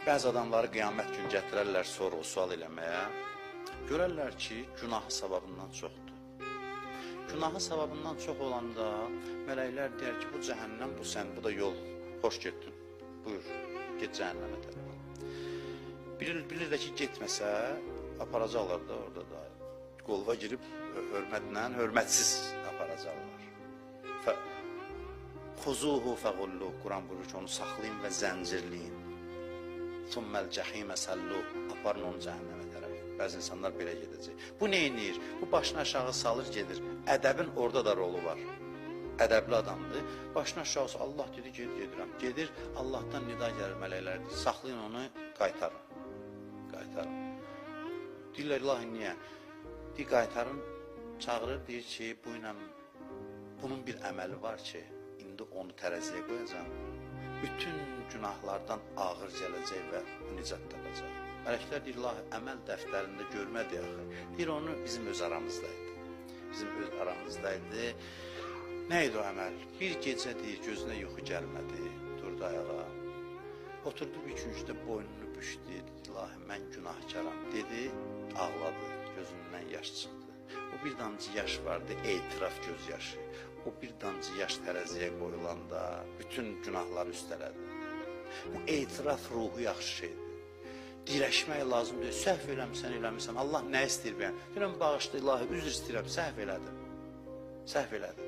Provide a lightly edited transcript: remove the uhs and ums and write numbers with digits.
Bəzi adamları qiyamət gün gətirərlər sorğu-sual eləməyə. Görərlər ki, günahı savabından çoxdur. Günahı savabından çox olanda mələklər deyər ki, bu cəhənnəm, bu sən, bu da yol. Xoş getdin. Buyur, get cəhənnəmə tərəf. Bilir də ki, getməsə, aparacaqlar da orada da. Qolva girib hörmətlə, hörmətsiz aparacaqlar. Xuzuhu fəqullu, Quran buyurur ki, onu saxlayın və zəncirləyin. Summəl cəhimə səllu, aparın onu cəhənnəmə tərəf. Bəzi insanlar belə gedəcək. Bu neynir? Bu başını aşağı salır, gedir. Ədəbin orada da rolu var. Ədəbli adamdır. Başını aşağı salır, Allah dedi, gedirəm. Gedir, Allahdan nida gəlir mələklərdir. Saxlayın onu, qaytarın. Qaytarın. Deyirlər, ilahi, niyə? Deyir, qaytarın, çağırır, deyir ki, bunun bir əməli var ki, indi onu tərəziyə qoyacaq. Bütün günahlardan ağır gələcək və nicat tapacaq. Mələklər deyir, ilahi, əməl dəftərində görmədi axı. Deyir, onu bizim öz aramızdaydı. Bizim öz aramızdaydı. Nə idi o əməl? Bir gecə deyir, gözünə yuxu gəlmədi, durdu ayağa. Oturdu bir küncdə boynunu büşdü, ilahi, mən günahkaram dedi, ağladı, gözündən yaş çıxdı. O bir damcı yaş vardı, etiraf gözyaşı. O bir damcı yaş tərəziyə qoyulanda bütün günahları üstələdi. Bu etiraf ruhu yaxşı şeydir. Dirəşmək lazımdır. Səhv eləmirsən. Allah nə istəyir bəyən? Deyirəm, bağışla, ilahi, üzr istəyirəm, səhv elədim. Səhv elədim.